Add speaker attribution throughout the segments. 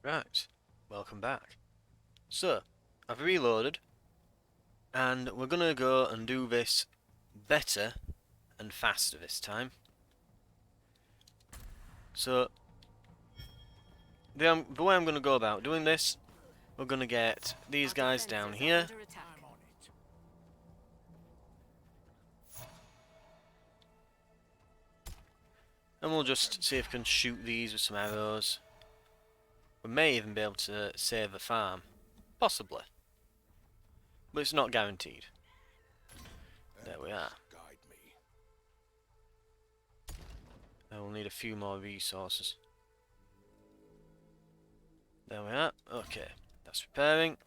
Speaker 1: Right, welcome back. So, I've reloaded, and we're gonna go and do this better and faster this time. So, the way I'm gonna go about doing this, we're gonna get these guys down here. And we'll just see if we can shoot these with some arrows. We may even be able to save a farm. Possibly. But it's not guaranteed. There we are. Now we'll need a few more resources. There we are. Okay. That's repairing.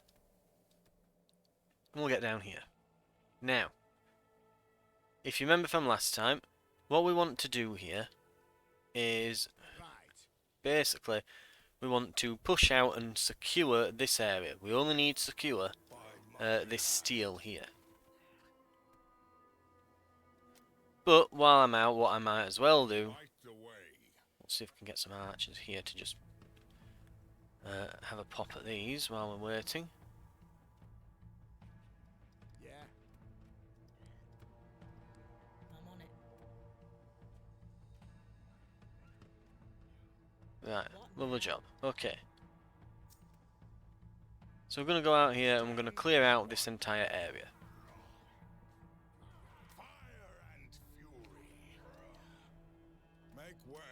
Speaker 1: And we'll get down here. Now, if you remember from last time, what we want to do here is basically we want to push out and secure this area. We only need to secure this steel here. But while I'm out, what I might as well do, let's see if we can get some archers here to just have a pop at these while we're waiting.
Speaker 2: Yeah. I'm on it.
Speaker 1: Right, lovely job. Okay. So we're going to go out here and we're going to clear out this entire area.
Speaker 3: Fire and fury. Make way.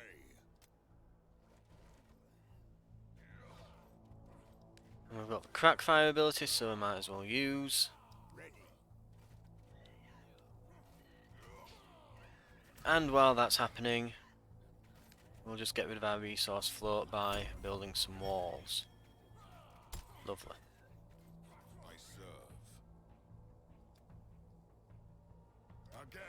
Speaker 1: And we've got the crack fire ability, so we might as well use. And while that's happening, we'll just get rid of our resource float by building some walls. Lovely.
Speaker 3: I serve. Again.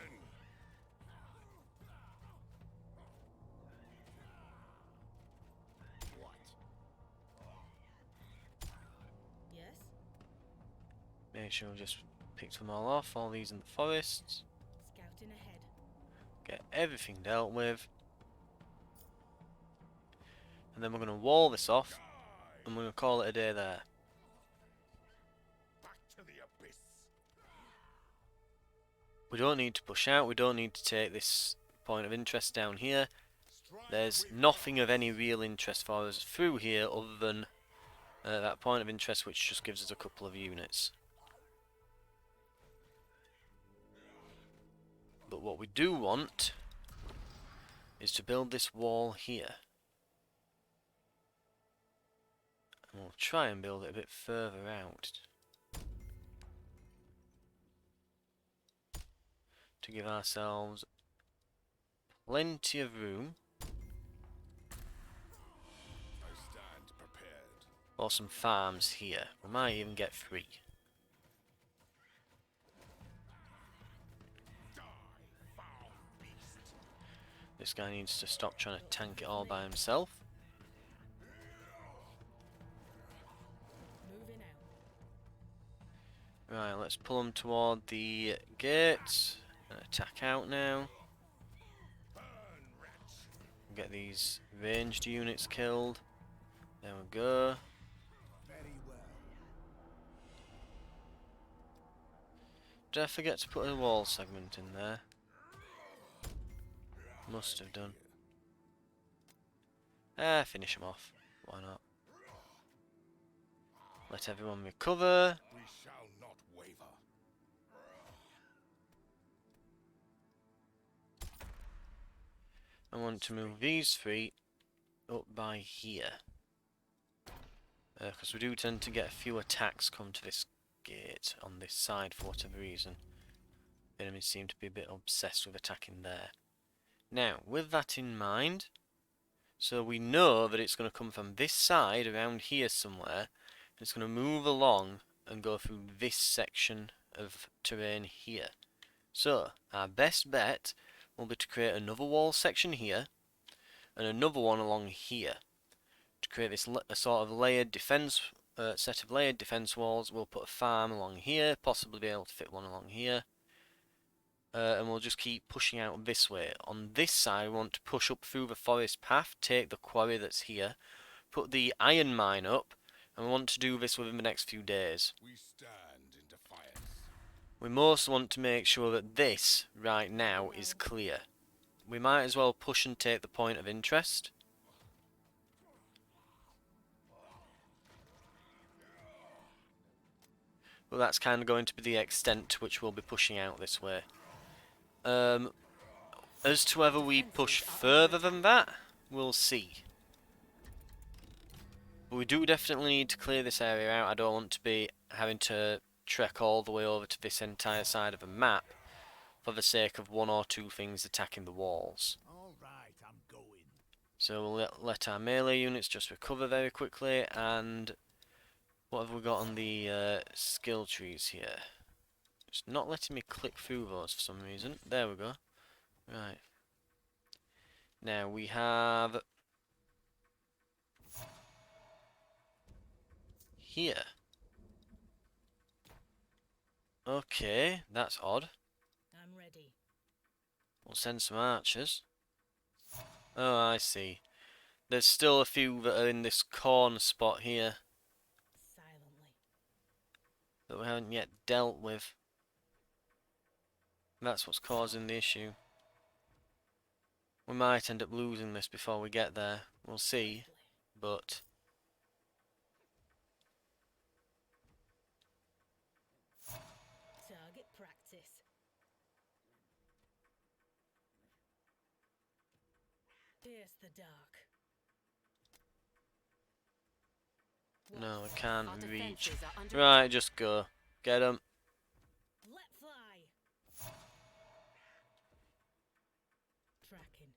Speaker 3: What?
Speaker 2: Yes?
Speaker 1: Make sure we just pick them all off, all these in the forests.
Speaker 2: Scouting ahead.
Speaker 1: Get everything dealt with. And then we're going to wall this off, and we're going to call it a day there.
Speaker 3: Back to the abyss.
Speaker 1: We don't need to push out, we don't need to take this point of interest down here. There's nothing of any real interest for us through here other than that point of interest, which just gives us a couple of units. But what we do want is to build this wall here. And we'll try and build it a bit further out to give ourselves plenty of room
Speaker 3: I stand prepared.
Speaker 1: for some farms here. We might even get 3.
Speaker 3: Die, foul beast.
Speaker 1: This guy needs to stop trying to tank it all by himself.
Speaker 2: Moving out.
Speaker 1: Right, let's pull them toward the gates and attack out now.
Speaker 3: Burn, wretch.
Speaker 1: Get these ranged units killed. There we go.
Speaker 3: Very well.
Speaker 1: Did I forget to put a wall segment in there? Must have done. Finish them off. Why not? Let everyone recover.
Speaker 3: We shall not waver.
Speaker 1: I want to move these 3 up by here. Because we do tend to get a few attacks come to this gate on this side for whatever reason. The enemies seem to be a bit obsessed with attacking there. Now, with that in mind, so we know that it's going to come from this side around here somewhere. It's going to move along and go through this section of terrain here. So, our best bet will be to create another wall section here and another one along here. To create this a sort of layered defense set of layered defense walls, we'll put a farm along here, possibly be able to fit one along here. And we'll just keep pushing out this way. On this side, we want to push up through the forest path, take the quarry that's here, put the iron mine up, and we want to do this within the next few days.
Speaker 3: We stand in defiance.
Speaker 1: We most want to make sure that this, right now, is clear. We might as well push and take the point of interest. But that's kind of going to be the extent to which we'll be pushing out this way. As to whether we push further than that, we'll see. But we do definitely need to clear this area out. I don't want to be having to trek all the way over to this entire side of the map for the sake of one or two things attacking the walls.
Speaker 3: All right, I'm going.
Speaker 1: So we'll let our melee units just recover very quickly. And what have we got on the skill trees here? It's not letting me click through those for some reason. There we go. Right. Now we have here. Okay, that's odd.
Speaker 2: I'm ready.
Speaker 1: We'll send some archers. Oh, I see. There's still a few that are in this corner spot here
Speaker 2: Silently.
Speaker 1: that we haven't yet dealt with. That's what's causing the issue. We might end up losing this before we get there. We'll see. But
Speaker 2: Target practice. Pierce the dark.
Speaker 1: no, I can't
Speaker 4: Our
Speaker 1: reach.
Speaker 4: defenses are under
Speaker 1: Right, just go. Get 'em.
Speaker 2: Let fly. Tracking.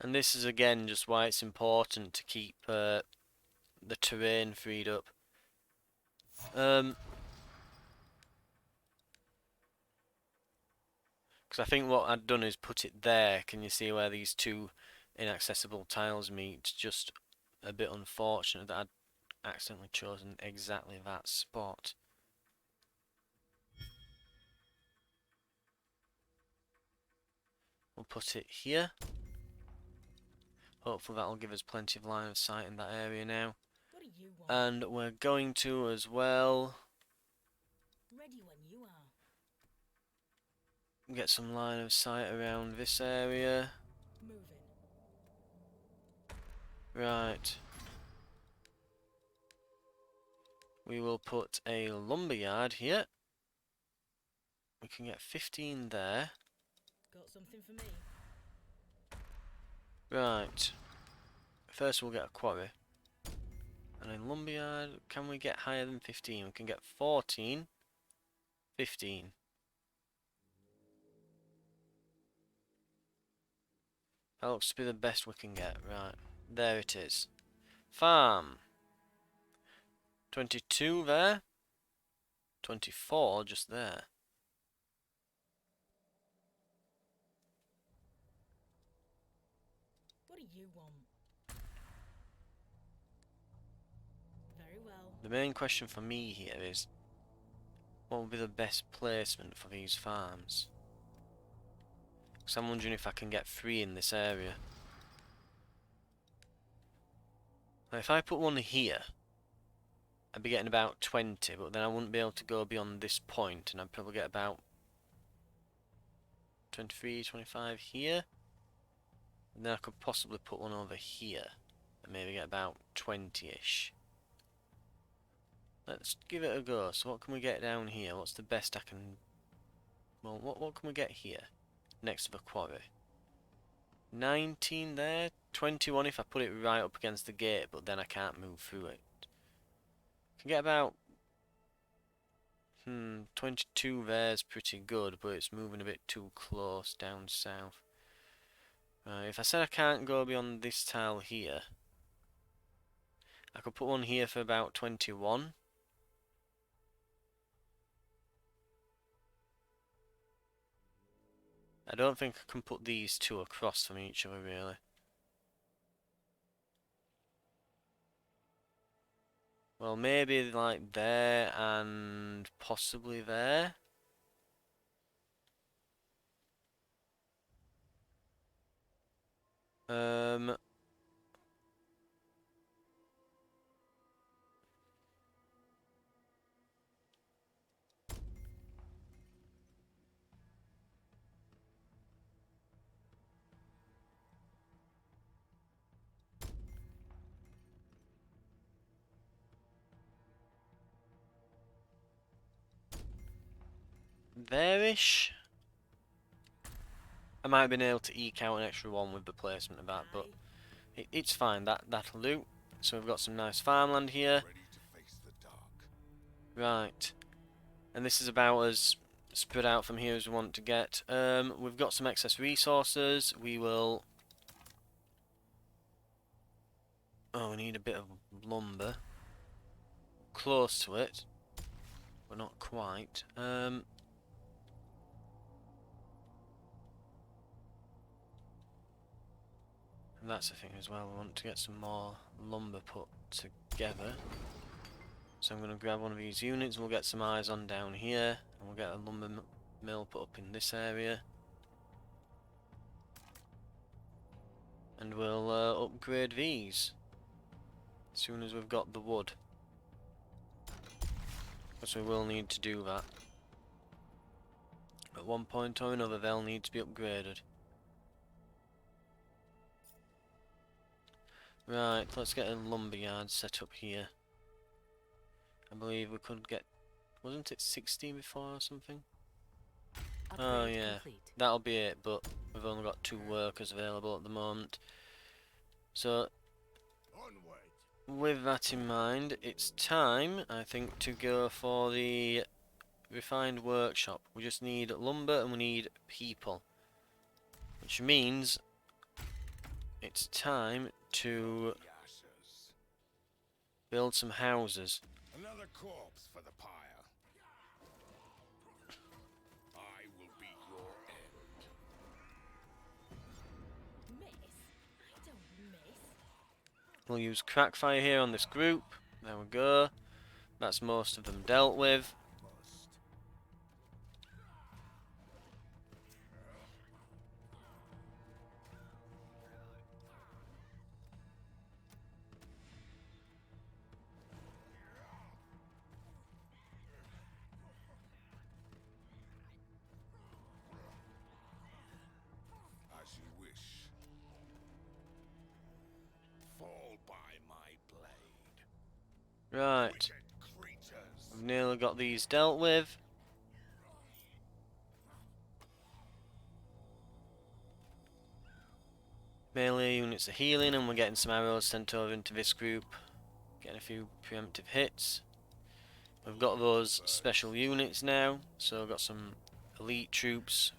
Speaker 1: And this is again just why it's important to keep the terrain freed up. Because I think what I'd done is put it there. Can you see where these two inaccessible tiles meet? Just a bit unfortunate that I'd accidentally chosen exactly that spot. We'll put it here. Hopefully that'll give us plenty of line of sight in that area now.
Speaker 2: What do you want?
Speaker 1: And we're going to as well
Speaker 2: Ready when you are.
Speaker 1: get some line of sight around this area.
Speaker 2: Moving.
Speaker 1: Right. We will put a lumberyard here. We can get 15 there.
Speaker 2: Got something for me?
Speaker 1: Right. First we'll get a quarry. And in lumberyard, can we get higher than 15? We can get 14. 15. That looks to be the best we can get. Right. There it is. Farm. 22 there. 24 just there.
Speaker 2: What do you want? Very well.
Speaker 1: The main question for me here is, what would be the best placement for these farms? Because I'm wondering if I can get 3 in this area. Now if I put one here, I'd be getting about 20, but then I wouldn't be able to go beyond this point, and I'd probably get about 23, 25 here. And then I could possibly put one over here, and maybe get about 20-ish. Let's give it a go. So what can we get down here? What's the best I can... Well, what can we get here? Next to the quarry. 19 there. 21 if I put it right up against the gate, but then I can't move through it. Can get about... 22 there's pretty good, but it's moving a bit too close down south. If I said I can't go beyond this tile here, I could put one here for about 21. I don't think I can put these two across from each other really. Well, maybe like there and possibly there. there-ish. I might have been able to eke out an extra one with the placement of that, but it's fine. That'll do. So we've got some nice farmland here.
Speaker 3: Ready to face the dark.
Speaker 1: Right. And this is about as spread out from here as we want to get. We've got some excess resources. We will... Oh, we need a bit of lumber. Close to it, but not quite. And that's the thing as well. We want to get some more lumber put together. So I'm going to grab one of these units. We'll get some eyes on down here, and we'll get a lumber mill put up in this area. And we'll upgrade these as soon as we've got the wood. Because we will need to do that. At one point or another they'll need to be upgraded. Right, let's get a lumberyard set up here. I believe we could get... Wasn't it 16 before or something? Oh yeah, that'll be it, but we've only got 2 workers available at the moment. So,
Speaker 3: Onward.
Speaker 1: with that in mind, it's time, I think, to go for the refined workshop. We just need lumber and we need people. Which means it's time to
Speaker 3: The ashes.
Speaker 1: build some houses.
Speaker 3: Another corpse for the pyre. I will be your end.
Speaker 2: Miss? I don't miss.
Speaker 1: We'll use crackfire here on this group. There we go. That's most of them dealt with.
Speaker 3: Must. As you wish. Fall by my blade.
Speaker 1: Right,
Speaker 3: Wicked creatures.
Speaker 1: we've nearly got these dealt with. Melee units are healing and we're getting some arrows sent over into this group. Getting a few preemptive hits. We've got those special units now, so we've got some elite troops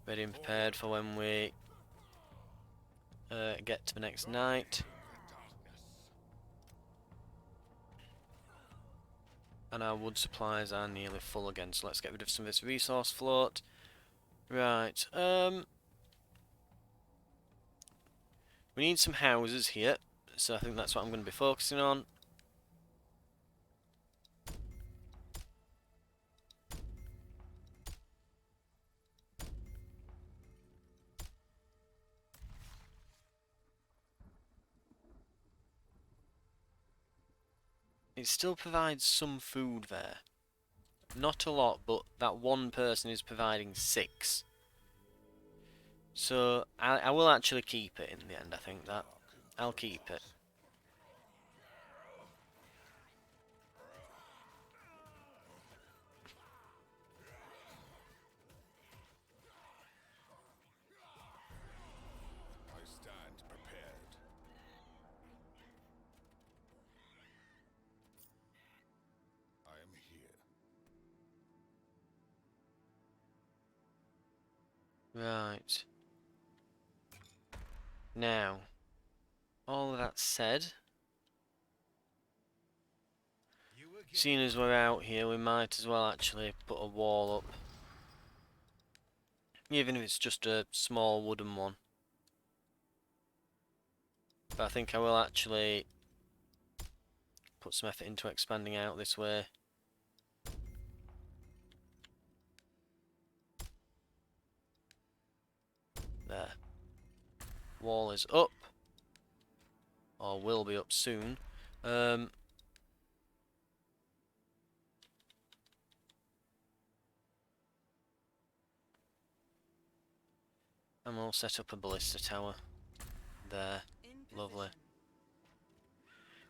Speaker 1: ready and prepared for when we get to the next night.
Speaker 3: The darkness.
Speaker 1: And our wood supplies are nearly full again, so let's get rid of some of this resource float. Right, we need some houses here, so I think that's what I'm going to be focusing on. It still provides some food there. Not a lot, but that one person is providing 6. So, I will actually keep it in the end, I think that. I'll keep it.
Speaker 3: I stand prepared. I am here.
Speaker 1: Right. Now, all of that said, seeing as we're out here, we might as well actually put a wall up. Even if it's just a small wooden one. But I think I will actually put some effort into expanding out this way. There. Wall is up. Or will be up soon. And we'll set up a ballista tower. There. Lovely.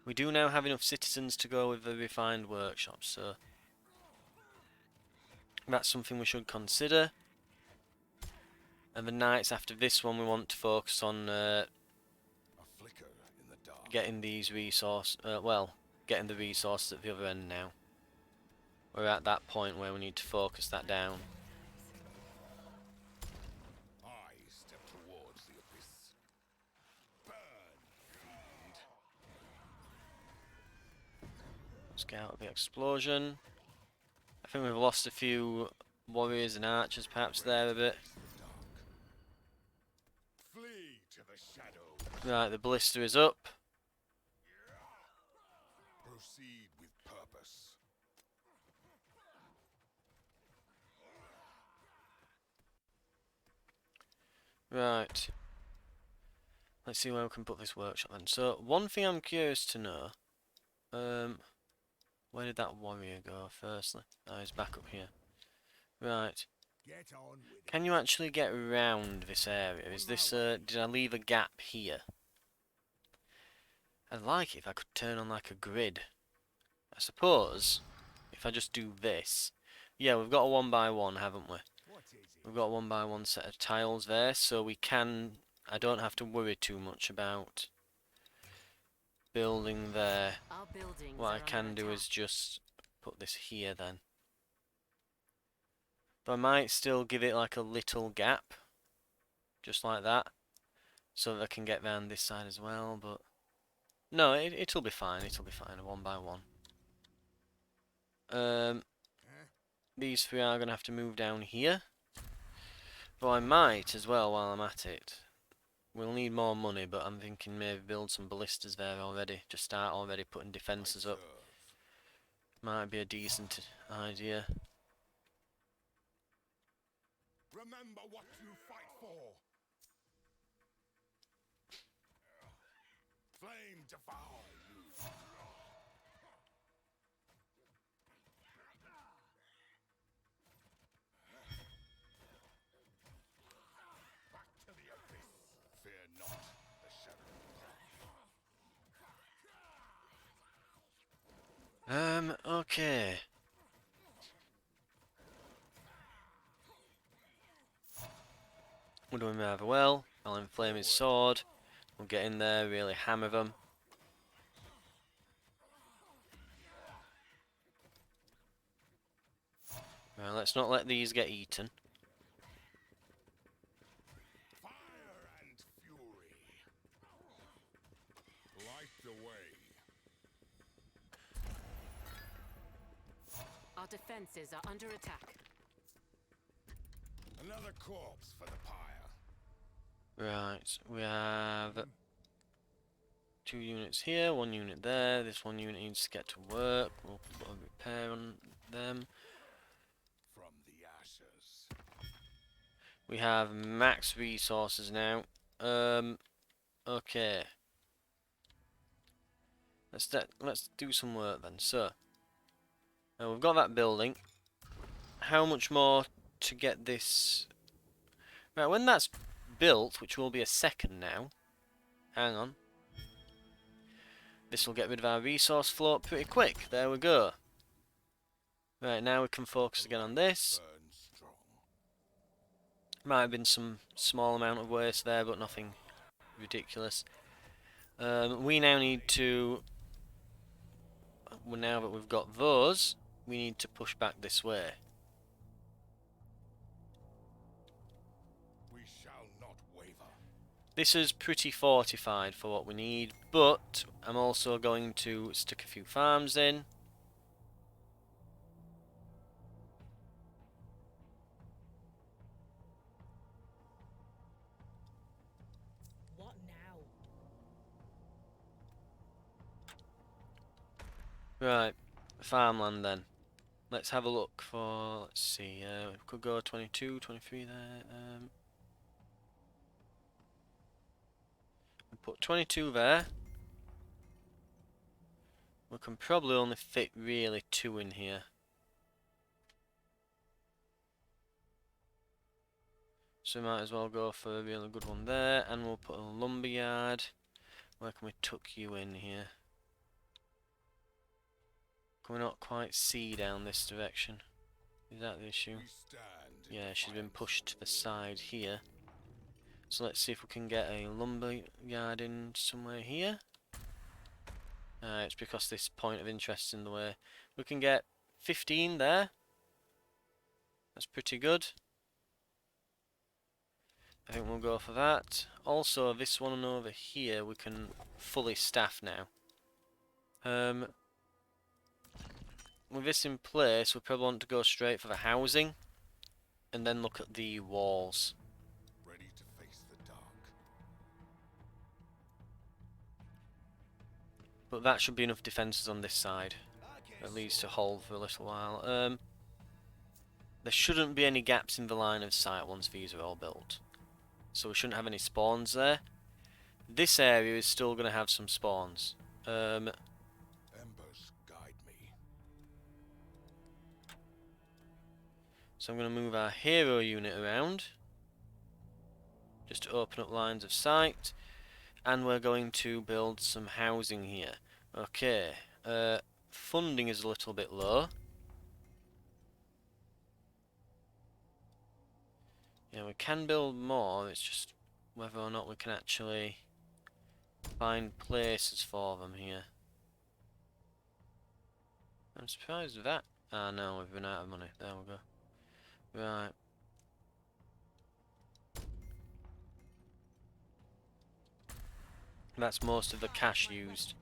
Speaker 1: We do now have enough citizens to go with the refined workshop, so That's something we should consider. And the nights after this one, we want to focus on
Speaker 3: A flicker in the dark.
Speaker 1: getting these getting the resources at the other end now. We're at that point where we need to focus that down.
Speaker 3: I step towards the abyss. Burn, fiend.
Speaker 1: Let's get out of the explosion. I think we've lost a few warriors and archers perhaps there a bit.
Speaker 3: The dark. Flee to the shadow.
Speaker 1: Right, the ballista is up.
Speaker 3: Proceed with purpose.
Speaker 1: Right. Let's see where we can put this workshop then. So, one thing I'm curious to know. Where did that warrior go firstly? Oh, he's back up here. Right.
Speaker 3: Get on with it.
Speaker 1: Can you actually get around this area? Is this, did I leave a gap here? I'd like it if I could turn on like a grid. I suppose, if I just do this. Yeah, we've got a 1x1, haven't we?
Speaker 3: What is it?
Speaker 1: We've got a 1x1 set of tiles there, so we can... I don't have to worry too much about building there.
Speaker 2: Our buildings
Speaker 1: What
Speaker 2: are
Speaker 1: I can
Speaker 2: under
Speaker 1: do
Speaker 2: attack.
Speaker 1: is just put this here then. But I might still give it like a little gap. Just like that. So that I can get round this side as well, but... No, it'll be fine, it'll be fine, a 1x1. These three are going to have to move down here. But I might as well while I'm at it. We'll need more money, but I'm thinking maybe build some ballistas there already. Just start already putting defences up. Might be a decent idea.
Speaker 3: Remember what you fight for. Flame devour you. Back to the abyss. Fear not the shadow.
Speaker 1: Okay. We're doing rather well. I'll inflame his sword. We'll get in there, really hammer them. Right, let's not let these get eaten.
Speaker 3: Fire and fury. Light the way.
Speaker 2: Our defenses are under attack.
Speaker 3: Another corpse for the pyre.
Speaker 1: Right, we have 2 units here, 1 unit there. This 1 unit needs to get to work. We'll put a repair on them.
Speaker 3: From the ashes.
Speaker 1: We have max resources now. Okay. Let's do some work then. So, we've got that building. How much more to get this? Right, when that's built, which will be a second now. Hang on. This will get rid of our resource float pretty quick. There we go. Right, now we can focus again on this.
Speaker 3: Burn strong.
Speaker 1: Might have been some small amount of waste there, but nothing ridiculous. We now need to... Well, now that we've got those, we need to push back this way.
Speaker 3: We shall not waver.
Speaker 1: This is pretty fortified for what we need, but I'm also going to stick a few farms in.
Speaker 2: What now?
Speaker 1: Right, farmland then. Let's have a look for, let's see, we could go 22, 23 there. We'll put 22 there. We can probably only fit really 2 in here. So we might as well go for a really good one there, and we'll put a lumberyard. Where can we tuck you in here? Can we not quite see down this direction? Is that the issue?
Speaker 3: We stand in
Speaker 1: Yeah, she's been
Speaker 3: defiance.
Speaker 1: pushed to the side here. So let's see if we can get a lumber yard in somewhere here. It's because this point of interest is in the way. We can get 15 there. That's pretty good. I think we'll go for that. Also, this one over here we can fully staff now. With this in place, we probably want to go straight for the housing and then look at the walls.
Speaker 3: Ready to face the dark.
Speaker 1: But that should be enough defences on this side, at least to hold for a little while. There shouldn't be any gaps in the line of sight once these are all built. So we shouldn't have any spawns there. This area is still going to have some spawns.
Speaker 3: Embers guide me.
Speaker 1: So I'm going to move our hero unit around, just to open up lines of sight. And we're going to build some housing here. Okay, funding is a little bit low. Yeah, we can build more, it's just whether or not we can actually find places for them here. I'm surprised at that. Ah no, we've run out of money. There we go. Right. That's most of the cash used.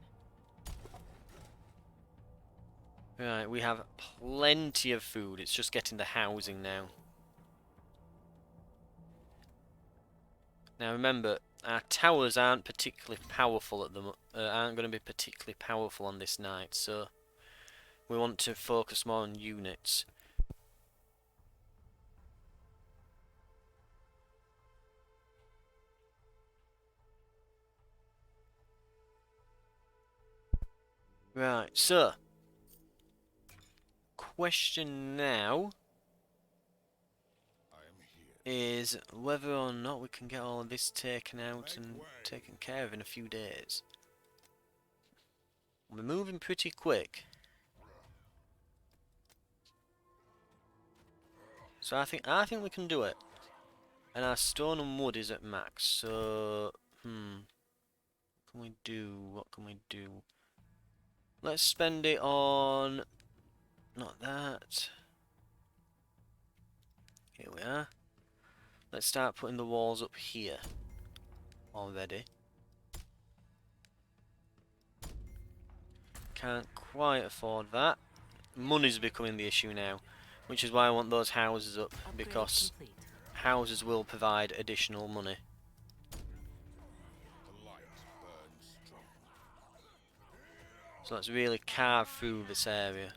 Speaker 1: Right, we have plenty of food. It's just getting the housing now. Now remember, our towers aren't particularly powerful at the aren't going to be particularly powerful on this night, so we want to focus more on units. Right, so question now
Speaker 3: I am here.
Speaker 1: is whether or not we can get all of this taken out and taken care of in a few days. We're moving pretty quick. So I think we can do it. And our stone and wood is at max, so what can we do? What can we do? Let's spend it on not that. Here we are. Let's start putting the walls up here already. Can't quite afford that. Money's becoming the issue now, which is why I want those houses up,
Speaker 2: Upgrade
Speaker 1: because
Speaker 2: complete.
Speaker 1: houses will provide additional money.
Speaker 3: The light burns strong.
Speaker 1: So let's really carve through this area.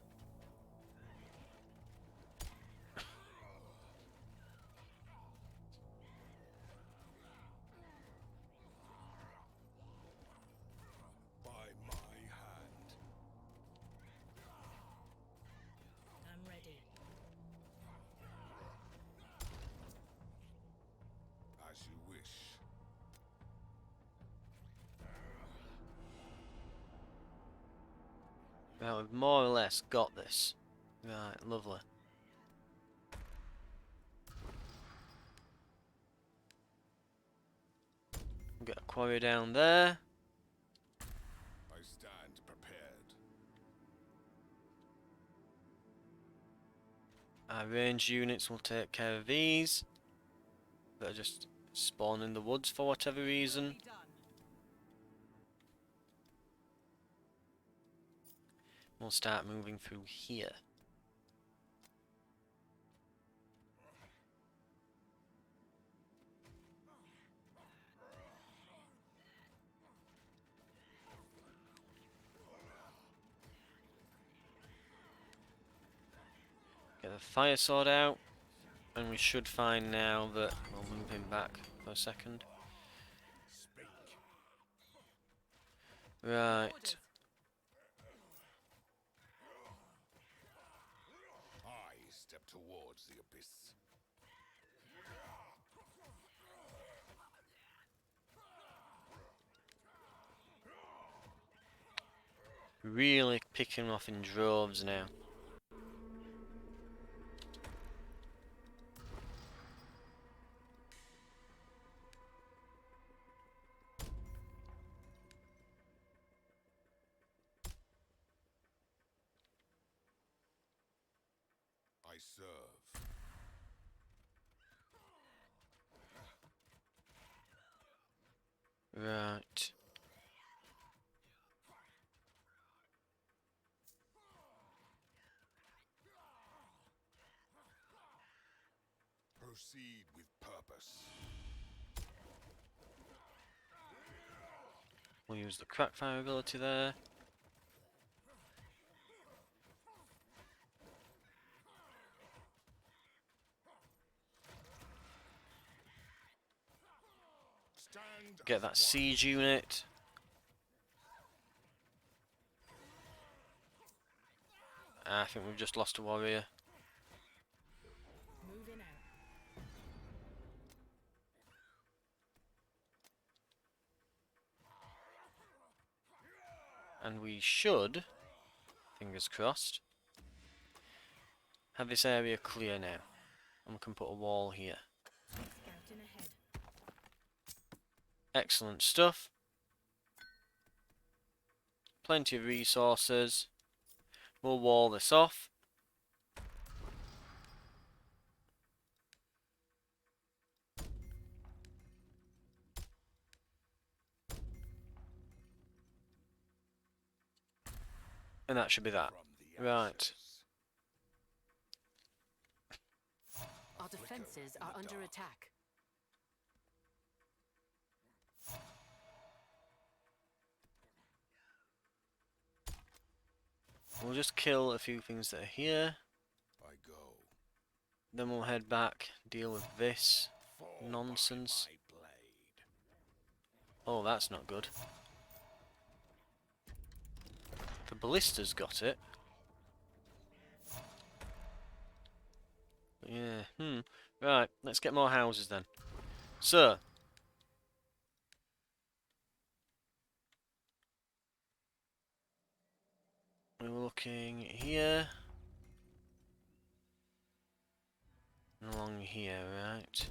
Speaker 3: By my hand.
Speaker 2: I'm ready.
Speaker 3: As you wish.
Speaker 1: Right, we've more or less got this. Right, lovely. We've got a quarry down there.
Speaker 3: I stand prepared.
Speaker 1: Our ranged units will take care of these. That are just spawn in the woods for whatever reason. We'll start moving through here. Get the fire sword out, and we should find now that we'll move him back for a second.
Speaker 3: Speak.
Speaker 1: Right.
Speaker 3: I step towards the abyss.
Speaker 1: Really picking off in droves now.
Speaker 3: I serve.
Speaker 1: Right.
Speaker 3: Proceed with purpose.
Speaker 1: We'll use the crackfire ability there.
Speaker 3: Stand
Speaker 1: Get
Speaker 3: as
Speaker 1: that
Speaker 3: one.
Speaker 1: siege unit. I think we've just lost a warrior.
Speaker 2: Moving out.
Speaker 1: And we should, fingers crossed, have this area clear now. And we can put a wall here.
Speaker 2: Scouting ahead.
Speaker 1: Excellent stuff. Plenty of resources. We'll wall this off. And that should be that.
Speaker 3: From the
Speaker 1: Right.
Speaker 3: ashes.
Speaker 4: Our defenses are under attack.
Speaker 1: We'll just kill a few things that are here.
Speaker 3: I go.
Speaker 1: Then we'll head back, deal with this
Speaker 3: Fall by
Speaker 1: nonsense.
Speaker 3: my blade.
Speaker 1: Oh, that's not good. The ballista's got it. But yeah, Right, let's get more houses then. So, we're looking here. And along here, right.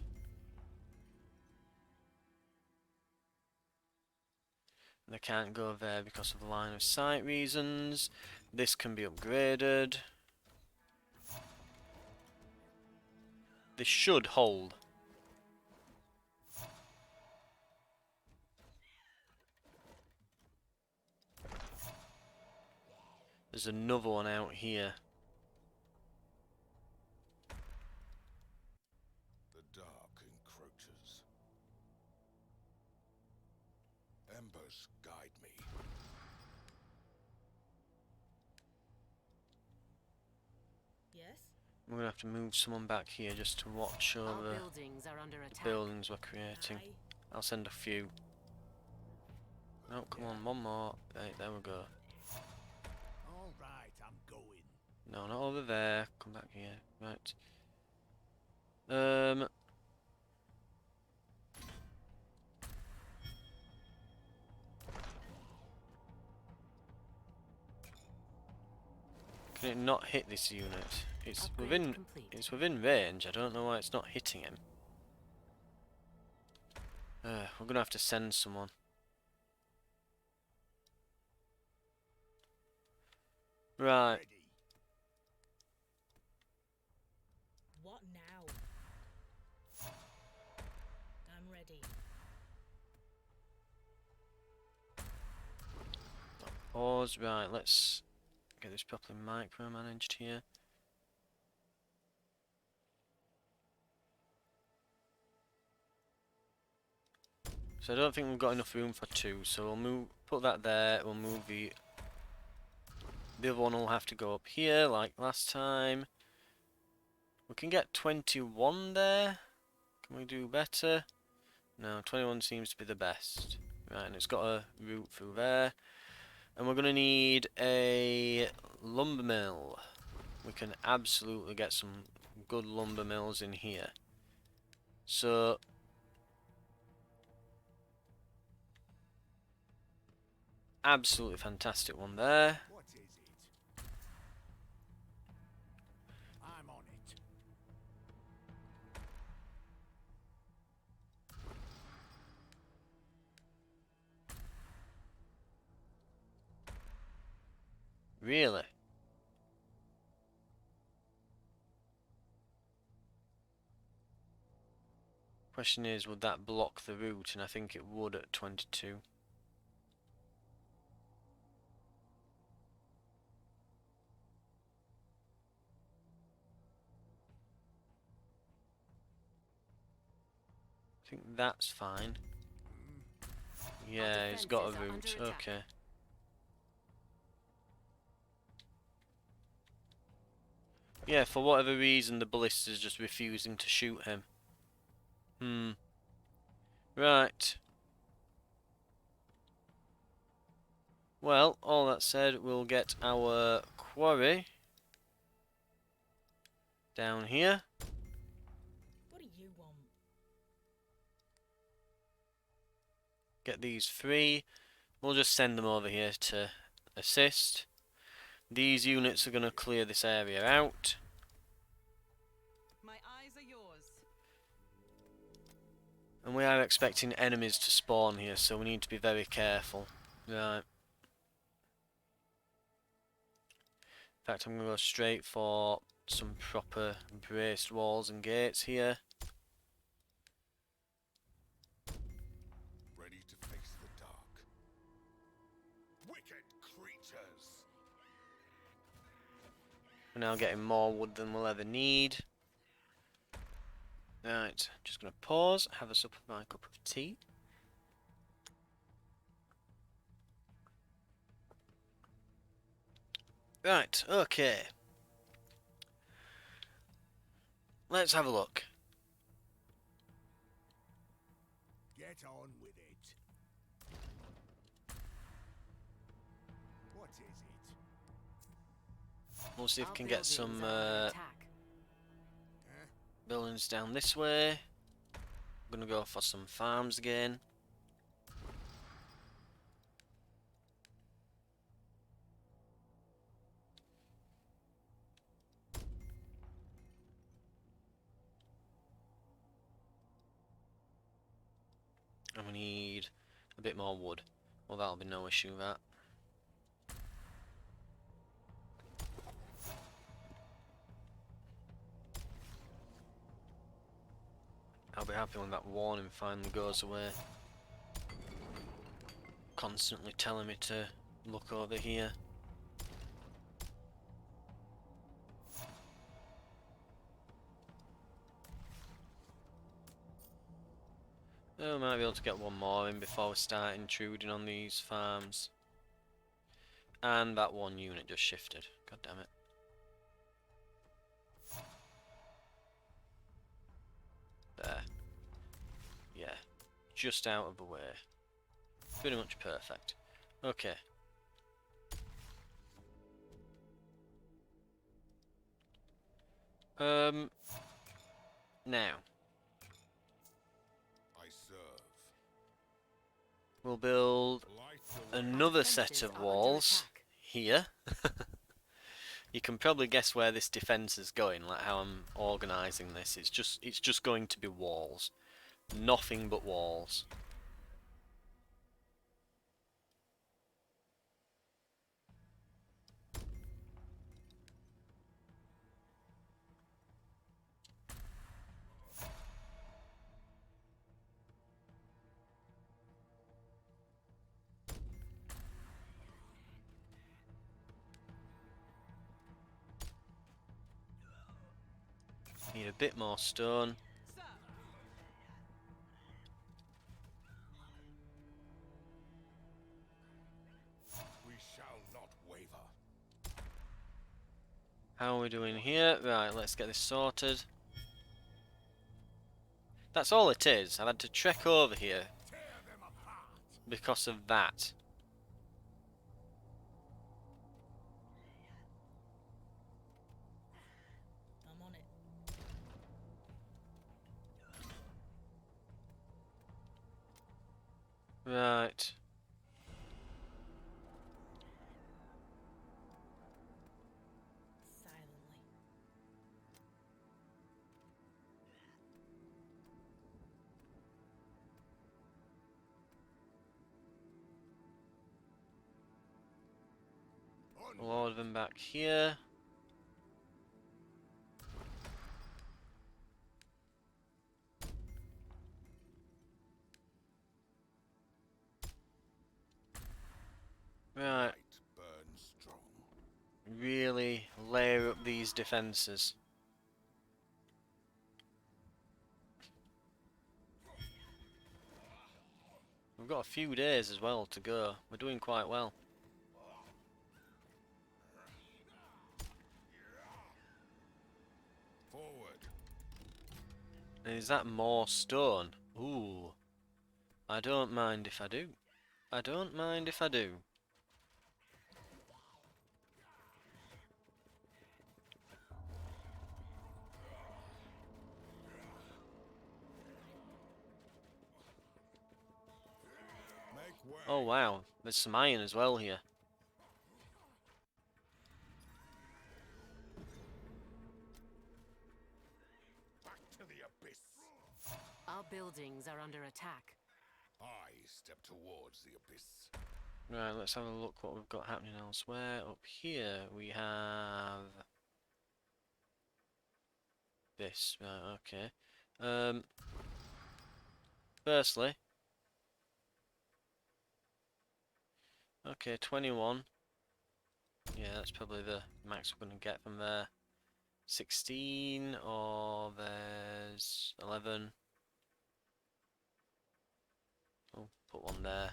Speaker 1: They can't go there because of line of sight reasons. This can be upgraded. This should hold. There's another one out here.
Speaker 3: The dark encroaches. Embers guide me.
Speaker 2: Yes?
Speaker 1: We're gonna have to move someone back here just to watch
Speaker 4: Our
Speaker 1: over
Speaker 4: buildings are under
Speaker 1: the
Speaker 4: attack.
Speaker 1: buildings we're creating.
Speaker 2: Aye.
Speaker 1: I'll send a few. No, come on, one more. Right, there we go.
Speaker 3: All right, I'm going.
Speaker 1: No, not over there. Come back here. Right. Can it not hit this unit? It's
Speaker 4: Upgrade
Speaker 1: within.
Speaker 4: complete.
Speaker 1: It's within range. I don't know why it's not hitting him. We're gonna have to send someone. Right.
Speaker 3: Ready.
Speaker 2: What now? I'm ready.
Speaker 1: Pause. Right. Let's get this properly micromanaged here. So I don't think we've got enough room for two. So we'll move. Put that there. We'll move the. The other one will have to go up here, like last time. We can get 21 there. Can we do better? No, 21 seems to be the best. Right, and it's got a route through there. And we're going to need a lumber mill. We can absolutely get some good lumber mills in here. So, absolutely fantastic one there.
Speaker 3: What is it? I'm on it.
Speaker 1: Really? Question is, would that block the route? And I think it would at 22. I think that's fine. Yeah, it's got a
Speaker 4: defences are
Speaker 1: route.
Speaker 4: under attack.
Speaker 1: Okay. Yeah, for whatever reason, the ballista's just refusing to shoot him. Right. Well, all that said, we'll get our quarry down here.
Speaker 2: What do you want?
Speaker 1: Get these 3. We'll just send them over here to assist. These units are going to clear this area out.
Speaker 4: My eyes are yours.
Speaker 1: And we are expecting enemies to spawn here, so we need to be very careful. Right. In fact, I'm going to go straight for some proper braced walls and gates here.
Speaker 3: Ready to face the dark. Wicked creatures.
Speaker 1: We're now getting more wood than we'll ever need. Right, just going to pause, have a sup of my cup of tea. Right, okay. Let's have a look.
Speaker 3: Get on with it. What is it?
Speaker 1: We'll see if we
Speaker 4: Our
Speaker 1: can get
Speaker 4: buildings
Speaker 1: some
Speaker 4: are under attack.
Speaker 1: buildings down this way. I'm going to go for some farms again. And we need a bit more wood. Well, that'll be no issue, that. I'll be happy when that warning finally goes away. Constantly telling me to look over here. Oh, might be able to get one more in before we start intruding on these farms. And that one unit just shifted. God damn it. There. Yeah. Just out of the way. Pretty much perfect. Okay. Now.
Speaker 3: I serve.
Speaker 1: We'll build
Speaker 3: Light the way.
Speaker 1: another set
Speaker 4: defences
Speaker 1: of
Speaker 4: are under
Speaker 1: walls
Speaker 4: attack.
Speaker 1: here. You can probably guess where this defense is going, like how I'm organising this. It's just going to be walls. Nothing but walls. Need a bit more stone.
Speaker 3: We shall not waver.
Speaker 1: How are we doing here? Right, let's get this sorted. That's all it is. I've had to trek over here
Speaker 3: Tear them apart.
Speaker 1: because of that.
Speaker 2: I'm on it.
Speaker 1: Right.
Speaker 2: Silently.
Speaker 3: Onward.
Speaker 1: A lot of them back here. Right,
Speaker 3: Light burns strong.
Speaker 1: really layer up these defences. We've got a few days as well to go. We're doing quite well.
Speaker 3: Forward.
Speaker 1: And is that more stone? Ooh. I don't mind if I do. I don't mind if I do.
Speaker 3: Make way.
Speaker 1: Oh wow, there's some iron as well here.
Speaker 3: Back to the abyss.
Speaker 4: Our buildings are under attack.
Speaker 3: I step towards the abyss.
Speaker 1: Right, let's have a look what we've got happening elsewhere. Up here we have this. Right, okay. Firstly, okay, 21. Yeah, that's probably the max we're gonna get from there. 16, or there's 11. Oh, put one there.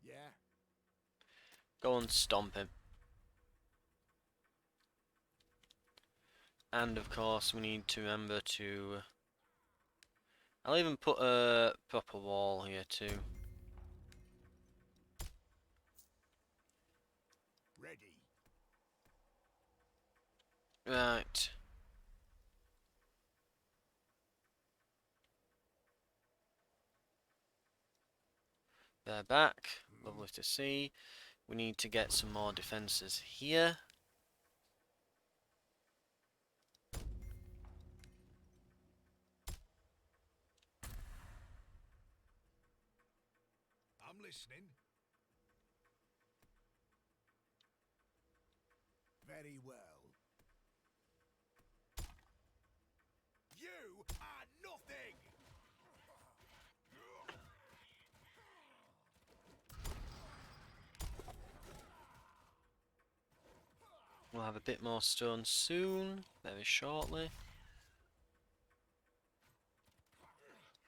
Speaker 3: Yeah.
Speaker 1: Go and stomp him. And of course, we need to remember to. I'll even put a proper wall here too.
Speaker 3: Ready.
Speaker 1: Right. They're back. Lovely to see. We need to get some more defences here.
Speaker 3: I'm listening. Very well. You are nothing.
Speaker 1: We'll have a bit more stone soon, very shortly.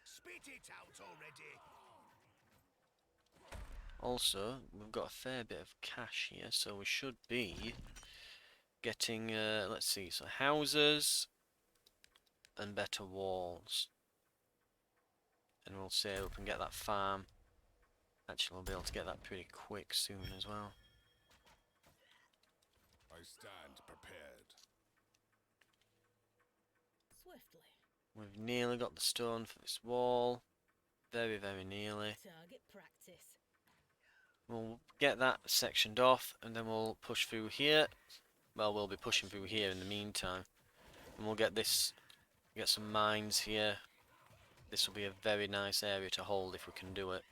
Speaker 3: Spit it out already.
Speaker 1: Also, we've got a fair bit of cash here, so we should be getting, let's see, so houses and better walls. And we'll save up and get that farm. Actually, we'll be able to get that pretty quick soon as well.
Speaker 3: I stand prepared.
Speaker 2: Swiftly.
Speaker 1: We've nearly got the stone for this wall. Very, very nearly.
Speaker 2: Target practice.
Speaker 1: We'll get that sectioned off and then we'll push through here. Well, we'll be pushing through here in the meantime. And we'll get this, get some mines here. This will be a very nice area to hold if we can do it.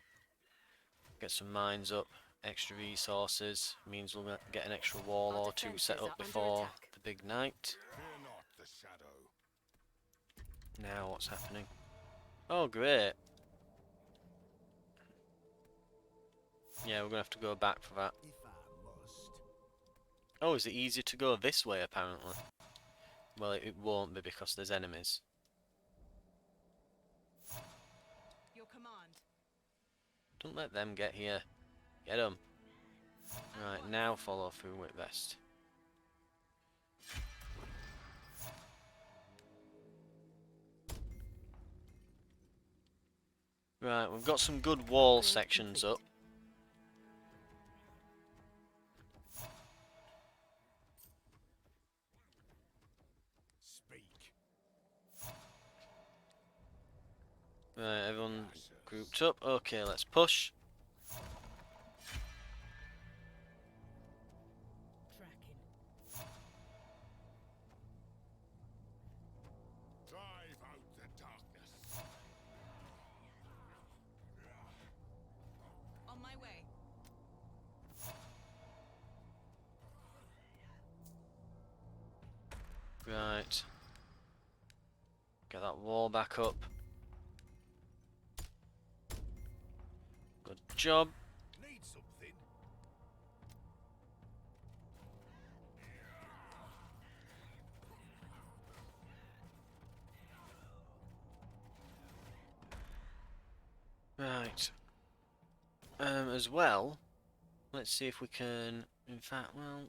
Speaker 1: Get some mines up, extra resources, means we'll get an extra wall
Speaker 4: Our
Speaker 1: or two
Speaker 4: defences
Speaker 1: set
Speaker 4: are
Speaker 1: up
Speaker 4: under
Speaker 1: before
Speaker 4: attack.
Speaker 1: the big night.
Speaker 3: Fear not the shadow.
Speaker 1: Now what's happening? Oh great. Yeah, we're gonna have to go back for that.
Speaker 3: If I must.
Speaker 1: Oh, is it easier to go this way apparently? Well, it won't be because there's enemies.
Speaker 4: Your command.
Speaker 1: Don't let them get here. Get them. Right, now follow through with best. Right, we've got some good wall
Speaker 4: Upgrade
Speaker 1: sections
Speaker 4: complete.
Speaker 1: up.
Speaker 3: Speak.
Speaker 1: Right, everyone grouped up. Okay, let's push.
Speaker 2: Tracking.
Speaker 3: Drive out the darkness.
Speaker 4: On my way.
Speaker 1: Right. Get that wall back up. Good job.
Speaker 3: Need something?
Speaker 1: Right. As well, let's see if we can. In fact, well,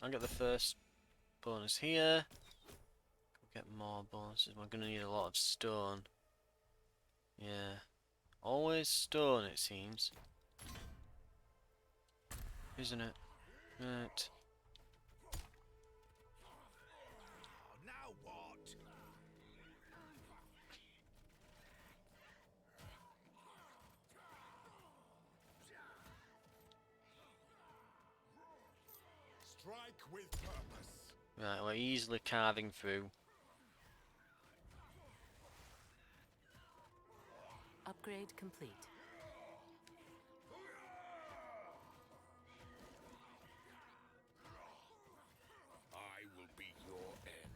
Speaker 1: I'll get the first bonus here. Get more bonuses. We're gonna need a lot of stone. Yeah. Always stone, it seems. Isn't it? Right.
Speaker 3: Oh, now what? Strike with purpose.
Speaker 1: Right, we're easily carving through.
Speaker 4: Upgrade complete.
Speaker 3: I will be your end.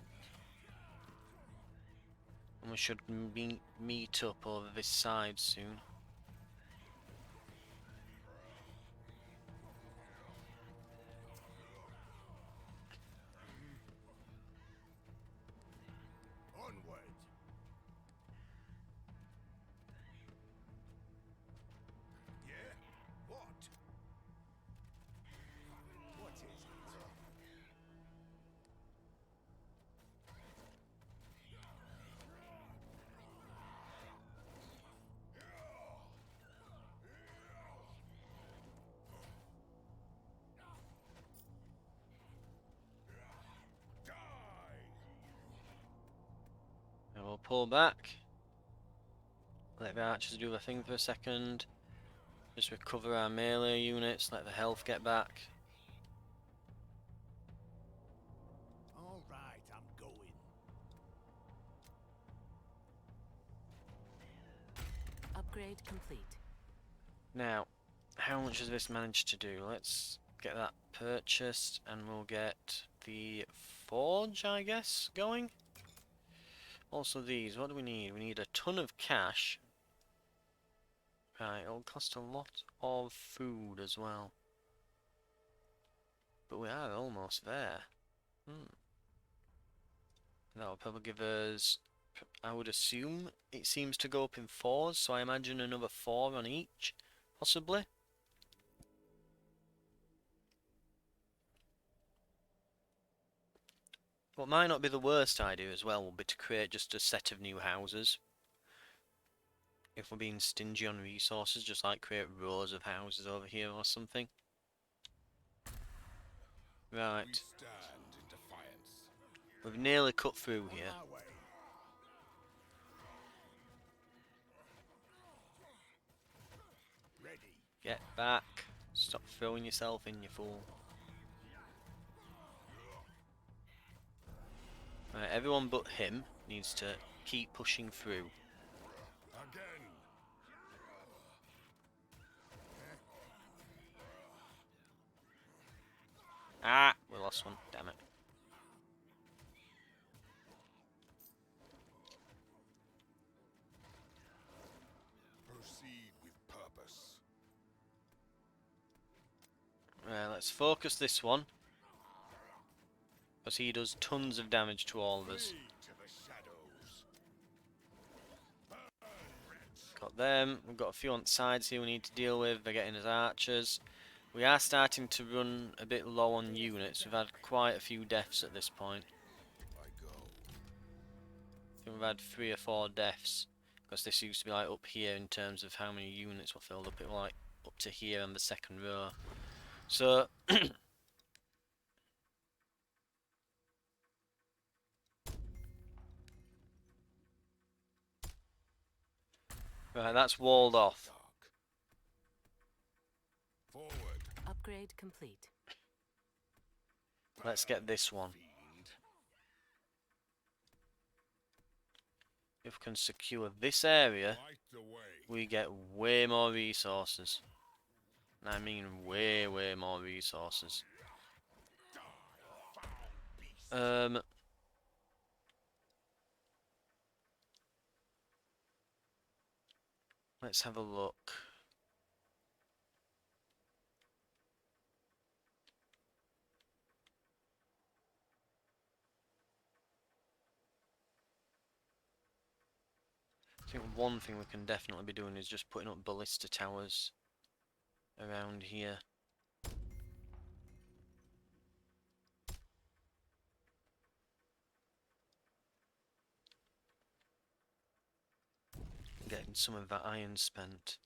Speaker 1: And we should meet up over this side soon.
Speaker 3: Onward. Yeah? What? What is it? Die!
Speaker 1: And we'll pull back. Let the archers do their thing for a second. Just recover our melee units, let the health get back.
Speaker 3: All right, I'm going.
Speaker 4: Upgrade complete.
Speaker 1: Now, how much has this managed to do? Let's get that purchased and we'll get the forge, I guess, going. Also these, what do we need? We need a ton of cash. Right, it'll cost a lot of food as well. But we are almost there. That'll probably give us, I would assume, it seems to go up in 4s, so I imagine another 4 on each, possibly. What might not be the worst idea as well would be to create just a set of new houses. If we're being stingy on resources, just like create rows of houses over here or something. Right,
Speaker 3: We stand in defiance.
Speaker 1: we've nearly cut through here.
Speaker 3: On our way. Ready.
Speaker 1: Get back. Stop throwing yourself in, you fool. Right, everyone but him needs to keep pushing through.
Speaker 3: Again.
Speaker 1: Ah, we lost one. Damn it.
Speaker 3: Proceed with purpose.
Speaker 1: Right, let's focus this one. Because he does tons of damage to all of us.
Speaker 3: Flee to the shadows.
Speaker 1: Got them. We've got a few on the sides here we need to deal with. They're getting us archers. We are starting to run a bit low on units. We've had quite a few deaths at this point.
Speaker 3: I go.
Speaker 1: I think we've had 3 or 4 deaths. Because this used to be like up here in terms of how many units were filled up. It was like up to here on the second row. So... right, that's walled off.
Speaker 3: Dark. Forward.
Speaker 4: Upgrade complete.
Speaker 1: Let's get this one.
Speaker 3: Fiend.
Speaker 1: If we can secure this area,
Speaker 3: Light the way.
Speaker 1: we get way more resources. And I mean way, way more resources. Let's have a look. I think one thing we can definitely be doing is just putting up ballista towers around here. Getting some of that iron spent.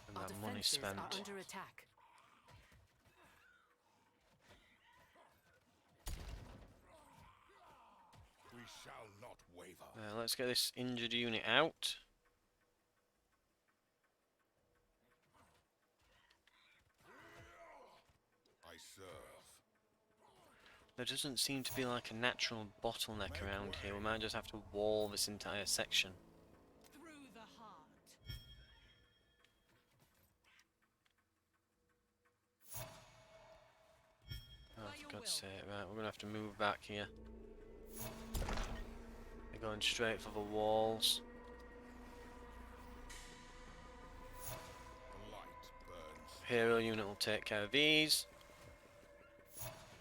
Speaker 1: And
Speaker 4: Our
Speaker 1: that money
Speaker 4: defenses
Speaker 1: spent.
Speaker 4: are under attack.
Speaker 3: We shall not waver.
Speaker 1: Let's get this injured unit out.
Speaker 3: I serve.
Speaker 1: There doesn't seem to be like a natural bottleneck around here. We might just have to wall this entire section.
Speaker 2: Through the heart.
Speaker 1: Oh,
Speaker 2: By
Speaker 1: for
Speaker 2: your
Speaker 1: God's
Speaker 2: will.
Speaker 1: sake, right, we're gonna have to move back here. They're going straight for the walls.
Speaker 3: The light burns.
Speaker 1: Hero unit will take care of these.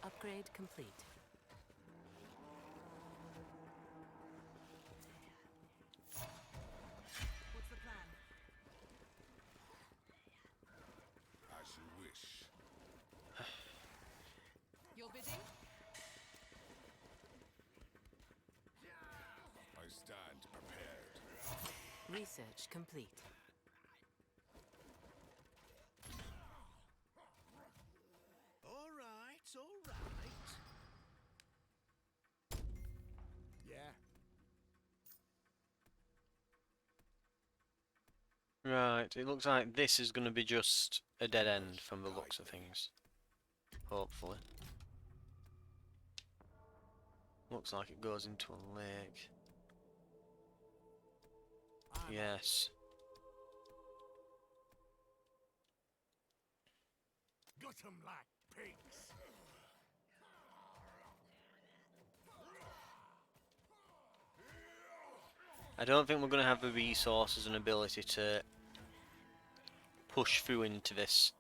Speaker 4: Upgrade complete.
Speaker 2: What's the plan?
Speaker 3: As you wish.
Speaker 2: Your bidding?
Speaker 3: I stand prepared.
Speaker 4: Research complete.
Speaker 3: All right, all right. Yeah.
Speaker 1: Right, it looks like this is going to be just a dead end from the looks of things. Hopefully. Looks like it goes into a lake. Yes.
Speaker 3: Got 'em like pigs.
Speaker 1: I don't think we're going to have the resources and ability to push through into this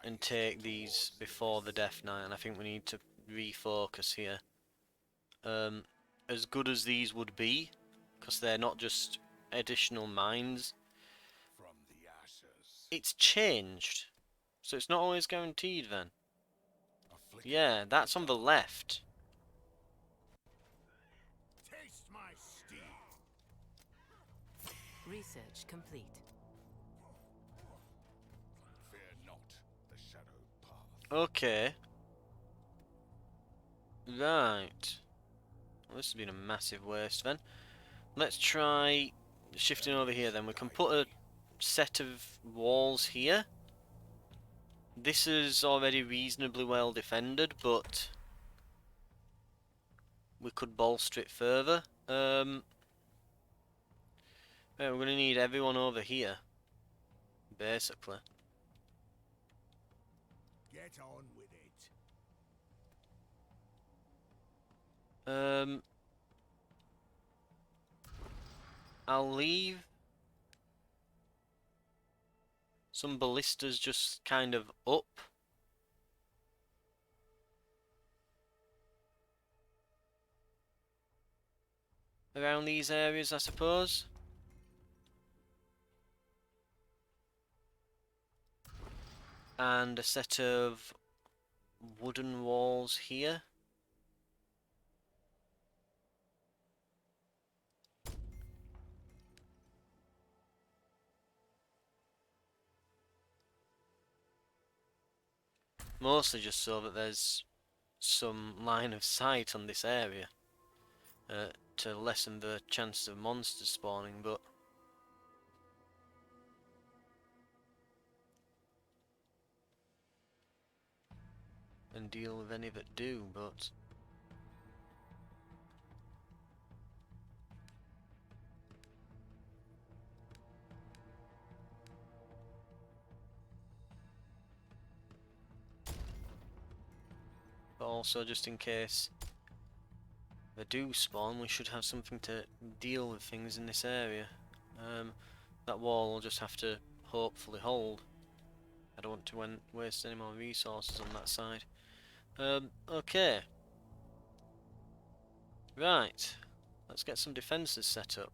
Speaker 1: and take these before the Death Knight, and I think we need to refocus here. As good as these would be, because they're not just additional mines,
Speaker 3: From the ashes.
Speaker 1: it's changed. So it's not always guaranteed then.
Speaker 3: A flicker.
Speaker 1: Yeah, that's on the left.
Speaker 3: Taste my steel.
Speaker 4: Research complete.
Speaker 3: Fear not the shadow path.
Speaker 1: Okay. Right. Well, this has been a massive waste then. Let's try shifting over here then. We can put a set of walls here. This is already reasonably well defended, but we could bolster it further. Right, we're going to need everyone over here, basically.
Speaker 3: Get on with it.
Speaker 1: I'll leave some ballistas just kind of up. Around these areas, I suppose. And a set of wooden walls here. Mostly just so that there's some line of sight on this area to lessen the chances of monsters spawning, but and deal with any that do, but also just in case they do spawn, we should have something to deal with things in this area. That wall will just have to hopefully hold. I don't want to waste any more resources on that side. Okay. Right. Let's get some defences set up.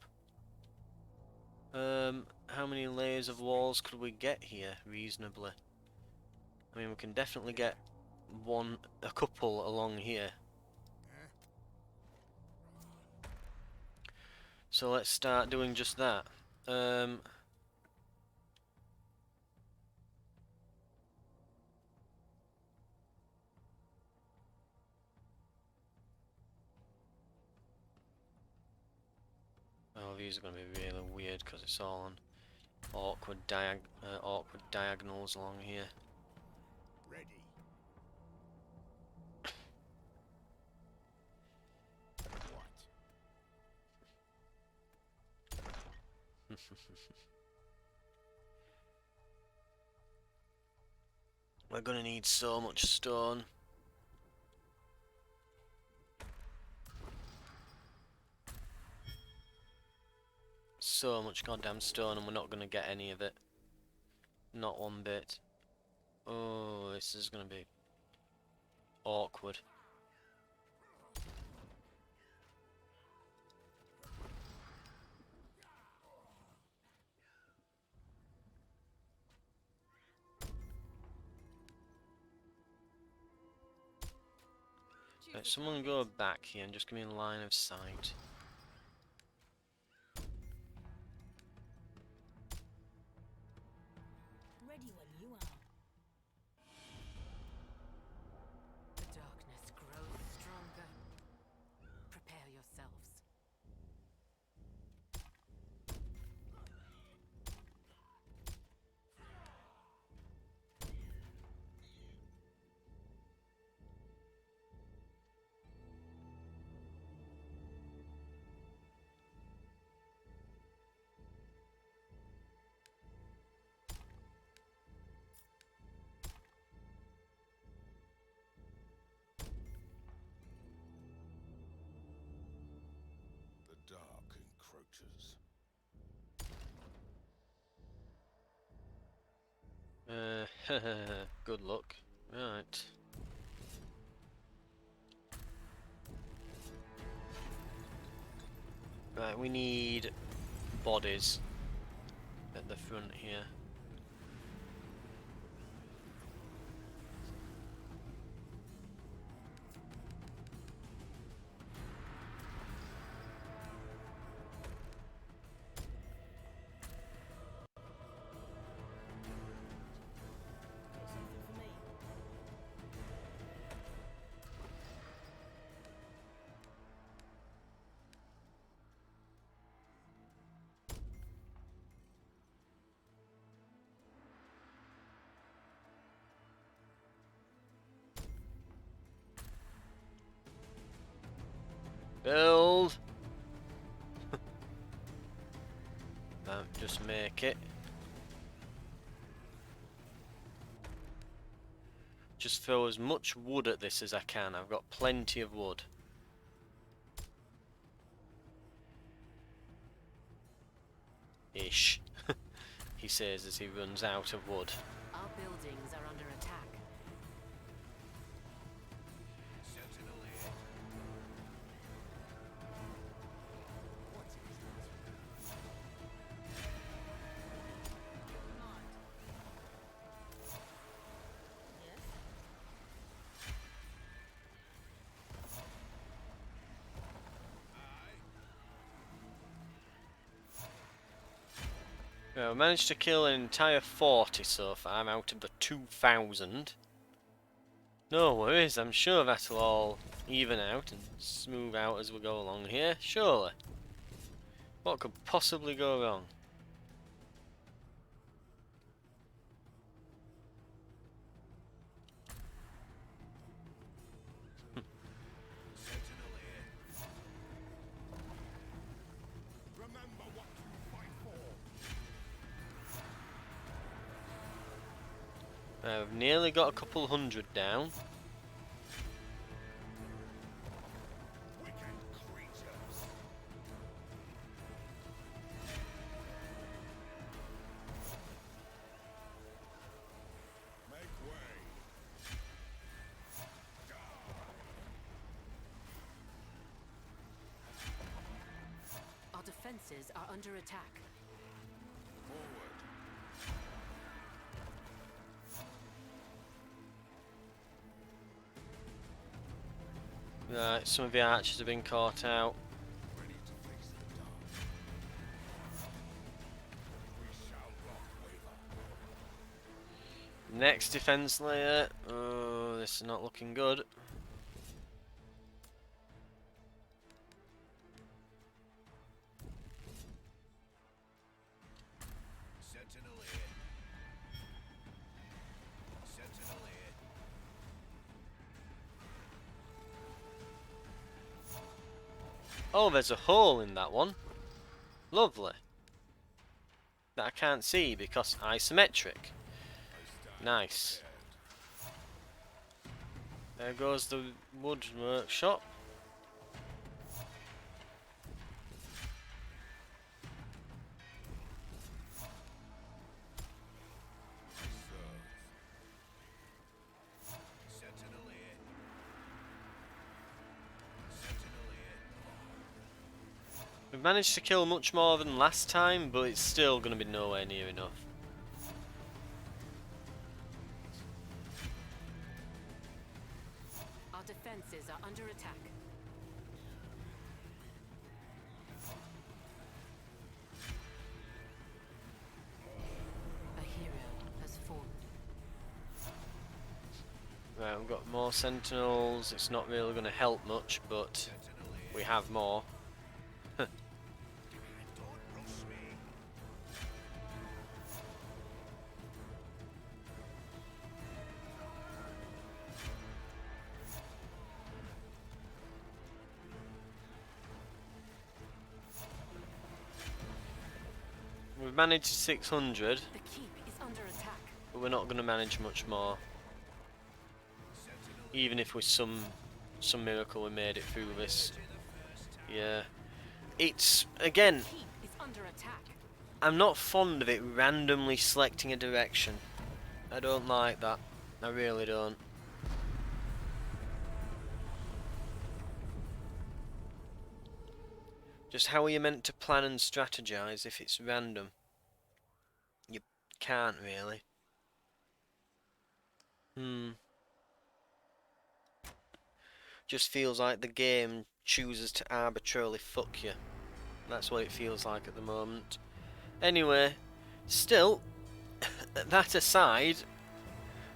Speaker 1: How many layers of walls could we get here reasonably? I mean, we can definitely get a couple along here. So let's start doing just that. Oh, these are going to be really weird because it's all on awkward diagonals along here.
Speaker 3: Ready. What?
Speaker 1: We're going to need so much stone. So much goddamn stone, and we're not going to get any of it. Not one bit. Oh, this is going to be awkward. Right, someone go back here and just give me a line of sight.
Speaker 2: Ready when you are.
Speaker 4: The darkness grows stronger. Prepare yourselves.
Speaker 3: The dark encroaches.
Speaker 1: Good luck. Right. Right, we need bodies at the front here.
Speaker 2: Got something for me.
Speaker 1: Build! Just make it. Just throw as much wood at this as I can. I've got plenty of wood. Ish. He says as he runs out of wood.
Speaker 4: Our buildings are under attack.
Speaker 3: Certainly. What is that?
Speaker 2: Mind. Yes.
Speaker 1: Well, I managed to kill an entire 40 so far. I'm out of the 2,000. No worries, I'm sure that'll all even out and smooth out as we go along here. Surely. What could possibly go wrong?
Speaker 3: Certainly. Remember what you fight for.
Speaker 1: I've nearly got a couple hundred down.
Speaker 3: Wicked creatures.
Speaker 4: defenses are under attack.
Speaker 3: Forward.
Speaker 1: Right, some of the archers have been caught out.
Speaker 3: Ready to face the dark. We shall not waver.
Speaker 1: Next defense layer. Oh, this is not looking good.
Speaker 3: Sentinel here. Sentinel here.
Speaker 1: Oh, there's a hole in that one. Lovely. That I can't see because isometric. Nice. There goes the wood workshop.
Speaker 3: Sentinel here. Sentinel here.
Speaker 1: We've managed to kill much more than last time, but it's still going to be nowhere near enough.
Speaker 4: Our defenses are under attack. A hero has formed.
Speaker 1: Right, we've got more sentinels. It's not really going to help much, but we have more.
Speaker 3: Don't rush me.
Speaker 1: We've managed 600,
Speaker 4: The keep is under attack.
Speaker 1: but we're not going to manage much more. Even if with some miracle we made it through this. Yeah. It's, again,
Speaker 4: Keep is under attack.
Speaker 1: I'm not fond of it randomly selecting a direction. I don't like that. I really don't. Just how are you meant to plan and strategize if it's random? You can't really. Just feels like the game chooses to arbitrarily fuck you. That's what it feels like at the moment. Anyway, still, that aside,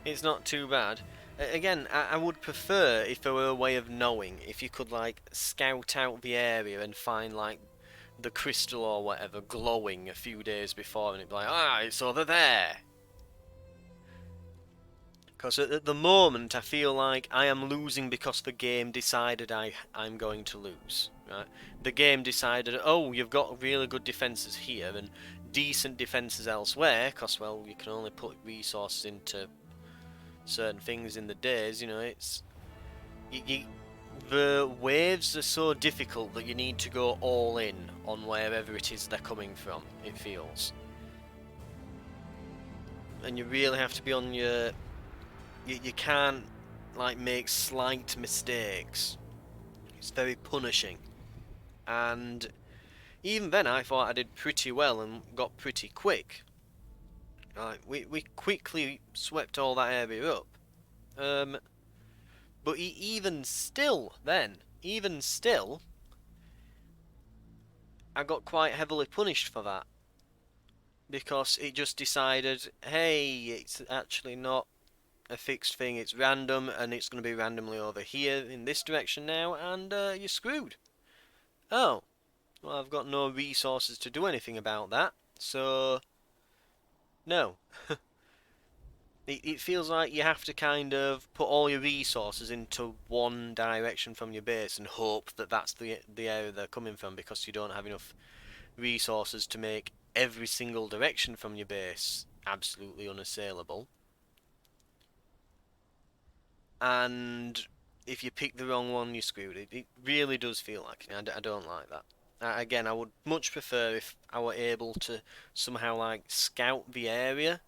Speaker 1: it's not too bad. Again, I would prefer if there were a way of knowing, if you could like scout out the area and find like the crystal or whatever glowing a few days before and it'd be like, ah, it's over there. Because at the moment I feel like I am losing because the game decided I'm going to lose. Right? The game decided, oh, you've got really good defences here and decent defences elsewhere, because, well, you can only put resources into certain things in the days, you know, it's... the waves are so difficult that you need to go all in on wherever it is they're coming from, it feels. And you really have to be on your... You can't, like, make slight mistakes. It's very punishing. And even then I thought I did pretty well and got pretty quick. We quickly swept all that area up. But even still, I got quite heavily punished for that. Because it just decided, hey, it's actually not a fixed thing, it's random, and it's going to be randomly over here in this direction now, and you're screwed. Oh, well, I've got no resources to do anything about that, so no. It feels like you have to kind of put all your resources into one direction from your base and hope that that's the area they're coming from, because you don't have enough resources to make every single direction from your base absolutely unassailable. And if you pick the wrong one, you're screwed. It really does feel like it. I don't like that. Again, I would much prefer if I were able to somehow like scout the area.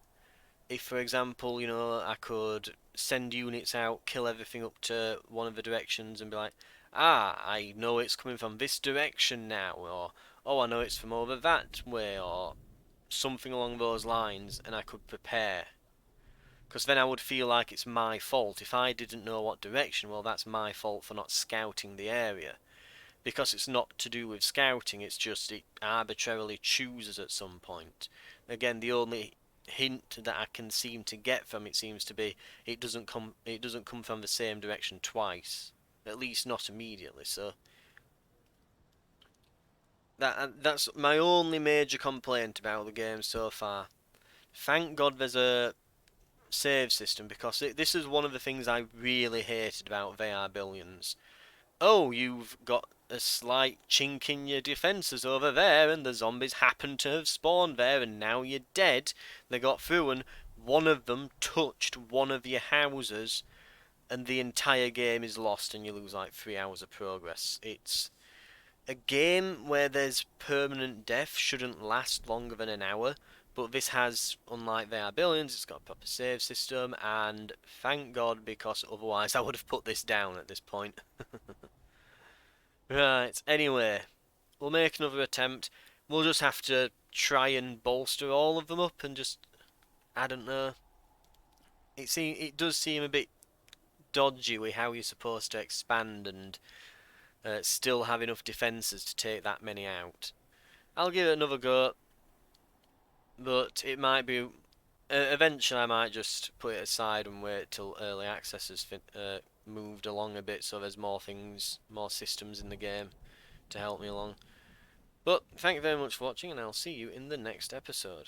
Speaker 1: If, for example, you know, I could send units out, kill everything up to one of the directions and be like, ah, I know it's coming from this direction now, or oh, I know it's from over that way, or something along those lines, and I could prepare. Because then I would feel like it's my fault. If I didn't know what direction, well, that's my fault for not scouting the area. Because it's not to do with scouting, it's just it arbitrarily chooses at some point. Again, the only hint that I can seem to get from it seems to be it doesn't come from the same direction twice. At least not immediately, so that's my only major complaint about the game so far. Thank God there's a save system, because this is one of the things I really hated about VR Billions. Oh, you've got a slight chink in your defences over there, and the zombies happen to have spawned there, and now you're dead. They got through, and one of them touched one of your houses, and the entire game is lost, and you lose like 3 hours of progress. It's a game where there's permanent death shouldn't last longer than an hour, but this has, unlike VR Billions, it's got a proper save system, and thank God, because otherwise I would have put this down at this point. Right, anyway, we'll make another attempt. We'll just have to try and bolster all of them up and just, I don't know. It does seem a bit dodgy with how you're supposed to expand and still have enough defences to take that many out. I'll give it another go, but it might be. Eventually, I might just put it aside and wait till early access has moved along a bit, so there's more things, more systems in the game to help me along. But thank you very much for watching, and I'll see you in the next episode.